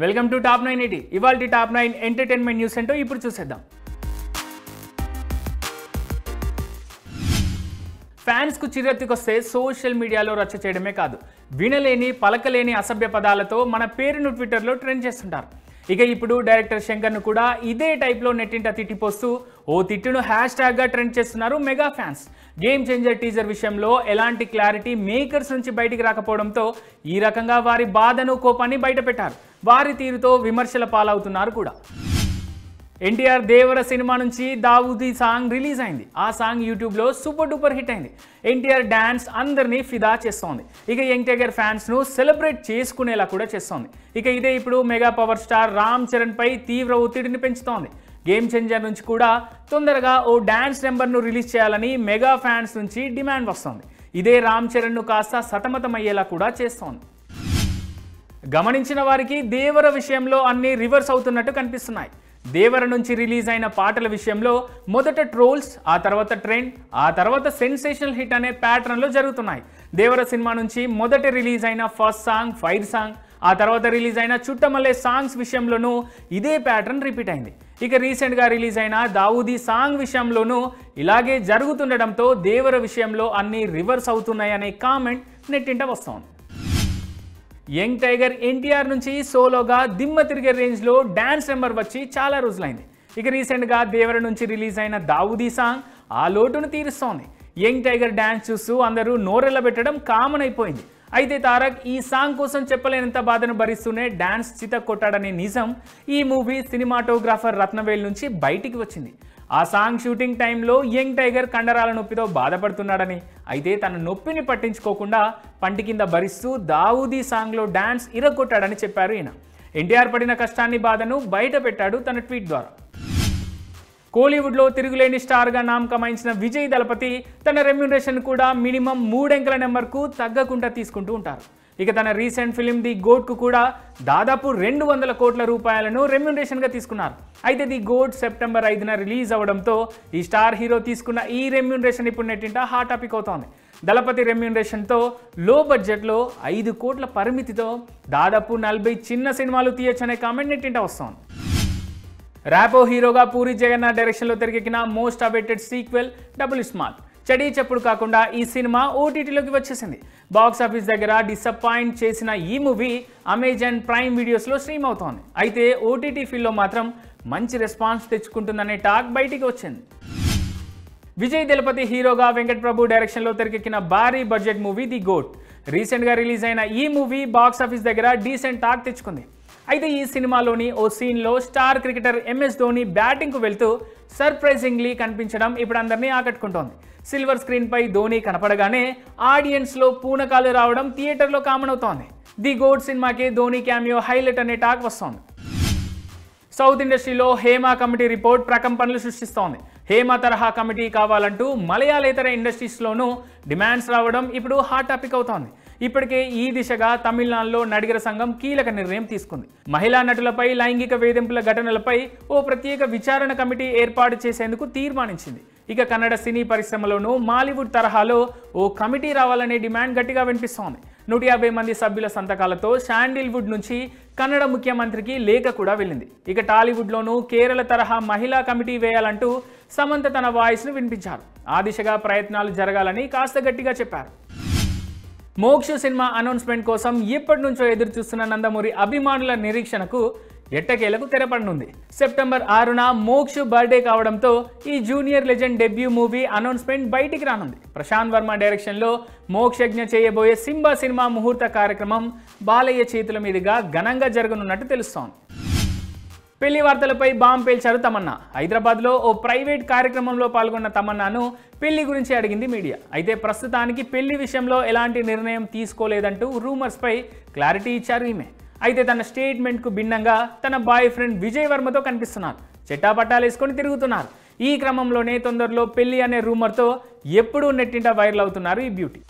Welcome to top 980. ఇవాల్టి top 9 entertainment news ఏంటో ఇప్పుడు చూసేద్దాం. ఫ్యాన్స్ కు చిరెత్తుకొస్తే సోషల్ మీడియాలో రచ్చ చేయడమే కాదు, వినలేని పలకలేని అసభ్య పదాలతో మన పేరును ట్విట్టర్లో ట్రెండ్ చేస్తుంటారు. ఇక ఇప్పుడు డైరెక్టర్ శంకర్ను కూడా ఇదే టైప్లో నెట్టింట తిట్టిపోస్తూ ఓ తిట్టును హ్యాష్ట్యాగ్గా ట్రెండ్ చేస్తున్నారు mega fans. Game changer teaser విషయంలో ఎలాంటి క్లారిటీ మేకర్స్ నుంచి బయటికి రాకపోవడంతో ఈ రకంగా వారి బాధను కోపాన్ని బయటపెట్టారు. వారి తీరుతో విమర్శల పాలవుతున్నారు కూడా. ఎన్టీఆర్ దేవర సినిమా నుంచి దావూదీ సాంగ్ రిలీజ్ అయింది. ఆ సాంగ్ యూట్యూబ్లో సూపర్ డూపర్ హిట్ అయింది. ఎన్టీఆర్ డ్యాన్స్ అందరినీ ఫిదా చేస్తోంది. ఇక యంగ్ టైగర్ ఫ్యాన్స్ను సెలబ్రేట్ చేసుకునేలా కూడా చేస్తోంది. ఇక ఇదే ఇప్పుడు mega power star Ram Charan పై తీవ్ర ఒత్తిడిని పెంచుతోంది. గేమ్ చేంజర్ నుంచి కూడా తొందరగా ఓ డ్యాన్స్ నెంబర్ను రిలీజ్ చేయాలని మెగా ఫ్యాన్స్ నుంచి డిమాండ్ వస్తోంది. ఇదే రామ్ చరణ్ను కాస్త సతమతమయ్యేలా కూడా చేస్తోంది. గమనించిన వారికి దేవర విషయంలో అన్ని రివర్స్ అవుతున్నట్టు కనిపిస్తున్నాయి. దేవర నుంచి రిలీజ్ అయిన పాటల విషయంలో మొదట ట్రోల్స్, ఆ తర్వాత ట్రెండ్, ఆ తర్వాత సెన్సేషనల్ హిట్ అనే ప్యాటర్న్లో జరుగుతున్నాయి. దేవర సినిమా నుంచి మొదట రిలీజ్ అయిన ఫస్ట్ సాంగ్ ఫైర్ సాంగ్, ఆ తర్వాత రిలీజ్ అయిన చుట్టమల్లే సాంగ్స్ విషయంలోనూ ఇదే ప్యాటర్న్ రిపీట్ అయింది. ఇక రీసెంట్గా రిలీజ్ అయిన దావూదీ సాంగ్ విషయంలోనూ ఇలాగే జరుగుతుండటంతో దేవర విషయంలో అన్ని రివర్స్ అవుతున్నాయనే కామెంట్ నెట్టింట వస్తోంది. యంగ్ టైగర్ ఎన్టీఆర్ నుంచి సోలోగా దిమ్మ తిరిగే రేంజ్లో డ్యాన్స్ నెంబర్ వచ్చి చాలా రోజులైంది. ఇక రీసెంట్గా దేవర నుంచి రిలీజ్ అయిన దావూదీ సాంగ్ ఆ లోటును తీరుస్తోంది. యంగ్ టైగర్ డ్యాన్స్ చూస్తూ అందరూ నోరెళ్ళబెట్టడం కామన్ అయిపోయింది. అయితే తారక్ ఈ సాంగ్ కోసం చెప్పలేనంత బాధను భరిస్తూనే డ్యాన్స్ చితక్కొట్టాడనే నిజం ఈ మూవీ సినిమాటోగ్రాఫర్ రత్నవేల్ నుంచి బయటికి వచ్చింది. ఆ సాంగ్ షూటింగ్ టైంలో యంగ్ టైగర్ కండరాల నొప్పితో బాధపడుతున్నాడని, అయితే తన నొప్పిని పట్టించుకోకుండా పంటి కింద భరిస్తూ దావూదీ సాంగ్లో డ్యాన్స్ ఇరగొట్టాడని చెప్పారు ఈయన. ఎన్టీఆర్ పడిన కష్టాన్ని బాధను బయట పెట్టాడు తన ట్వీట్ ద్వారా. కోలీవుడ్లో తిరుగులేని స్టార్గా నామ్ కమాయించిన విజయ్ దళపతి తన రెమ్యూనరేషన్ కూడా మినిమం 3 అంకెల నెంబర్కు తగ్గకుండా తీసుకుంటూ ఉంటారు. ఇక తన రీసెంట్ ఫిలిం ది గోట్కు కూడా దాదాపు 200 కోట్ల రూపాయలను రెమ్యూనరేషన్గా తీసుకున్నారు. అయితే ది గోట్ సెప్టెంబర్ 5న రిలీజ్ అవ్వడంతో ఈ స్టార్ హీరో తీసుకున్న ఈ రెమ్యూనరేషన్ ఇప్పుడు నెట్టింట హాట్ టాపిక్ అవుతోంది. దళపతి రెమ్యూనరేషన్తో లో బడ్జెట్లో 5 కోట్ల పరిమితితో దాదాపు 40 చిన్న సినిమాలు తీయొచ్చనే కామెంట్ నెట్టింట వస్తోంది. ర్యాపో హీరోగా పూరి జగన్నాథ్ డైరెక్షన్లో తెరకెక్కిన most awaited sequel double smart చెడీ చెప్పుడు కాకుండా ఈ సినిమా ఓటీటీలోకి వచ్చేసింది. బాక్స్ ఆఫీస్ దగ్గర డిసప్పాయింట్ చేసిన ఈ మూవీ అమెజాన్ ప్రైమ్ వీడియోస్లో స్ట్రీమ్ అవుతోంది. అయితే ఓటీటీ ఫీల్డ్లో మాత్రం మంచి రెస్పాన్స్ తెచ్చుకుంటుందనే టాక్ బయటికి వచ్చింది. విజయ్ దళపతి హీరోగా వెంకట్ ప్రభు డైరెక్షన్లో తెరకెక్కిన భారీ బడ్జెట్ మూవీ ది గోట్. రీసెంట్గా రిలీజ్ అయిన ఈ మూవీ బాక్స్ ఆఫీస్ దగ్గర డీసెంట్ టాక్ తెచ్చుకుంది. అయితే ఈ సినిమాలోని ఓ సీన్లో స్టార్ క్రికెటర్ ఎంఎస్ ధోని బ్యాటింగ్కు వెళ్తూ సర్ప్రైజింగ్లీ కనిపించడం ఇప్పుడు అందరినీ ఆకట్టుకుంటోంది. సిల్వర్ స్క్రీన్పై ధోని కనపడగానే ఆడియన్స్లో పూనకాలు రావడం థియేటర్లో కామన్ అవుతోంది. ది గోట్ సినిమాకి ధోని క్యామియో హైలైట్ అనే టాక్ వస్తోంది. సౌత్ ఇండస్ట్రీలో హేమ కమిటీ రిపోర్ట్ ప్రకంపనలు సృష్టిస్తోంది. హేమ తరహా కమిటీ కావాలంటూ మలయాళేతర ఇండస్ట్రీస్లోనూ డిమాండ్స్ రావడం ఇప్పుడు హాట్ టాపిక్ అవుతోంది. ఇప్పటికే ఈ దిశగా తమిళనాడులో నడిగర సంఘం కీలక నిర్ణయం తీసుకుంది. మహిళా నటులపై లైంగిక వేధింపుల ఘటనలపై ఓ ప్రత్యేక విచారణ కమిటీ ఏర్పాటు చేసేందుకు తీర్మానించింది. ఇక కన్నడ సినీ పరిశ్రమలోనూ మాలీవుడ్ తరహాలో ఓ కమిటీ రావాలనే డిమాండ్ గట్టిగా వినిపిస్తోంది. 150 మంది సభ్యుల సంతకాలతో శాండిల్వుడ్ నుంచి కన్నడ ముఖ్యమంత్రికి లేఖ కూడా వెళ్ళింది. ఇక టాలీవుడ్లోనూ కేరళ తరహా మహిళా కమిటీ వేయాలంటూ సమంత తన వాయిస్ను వినిపించారు. ఆ దిశగా ప్రయత్నాలు జరగాలని కాస్త గట్టిగా చెప్పారు. మోక్ష సినిమా అనౌన్స్మెంట్ కోసం ఎప్పటి నుంచో ఎదురు చూస్తున్న నందమూరి అభిమానుల నిరీక్షణకు ఎట్టకేలకు తెరపడనుంది. సెప్టెంబర్ 6న మోక్ష బర్త్డే కావడంతో ఈ junior legend debut movie announcement బయటికి రానుంది. ప్రశాంత్ వర్మ డైరెక్షన్లో మోక్షజ్ఞ చేయబోయే సింబా సినిమా ముహూర్త కార్యక్రమం బాలయ్య చేతుల మీదుగా ఘనంగా జరగనున్నట్టు తెలుస్తోంది. పెళ్లి వార్తలపై బాంబు పేల్చారు తమన్నా. హైదరాబాద్లో ఓ ప్రైవేట్ కార్యక్రమంలో పాల్గొన్న తమన్నాను పెళ్లి గురించి అడిగింది మీడియా. అయితే ప్రస్తుతానికి పెళ్లి విషయంలో ఎలాంటి నిర్ణయం తీసుకోలేదంటూ రూమర్స్పై క్లారిటీ ఇచ్చారు ఈమె. అయితే తన స్టేట్మెంట్కు భిన్నంగా తన బాయ్ ఫ్రెండ్ విజయ్ వర్మతో కనిపిస్తున్నారు. చెట్టాపట్టాలు వేసుకొని తిరుగుతున్నారు. ఈ క్రమంలోనే తొందరలో పెళ్లి అనే రూమర్తో ఎప్పుడూ నెట్టింట వైరల్ అవుతున్నారు ఈ బ్యూటీ.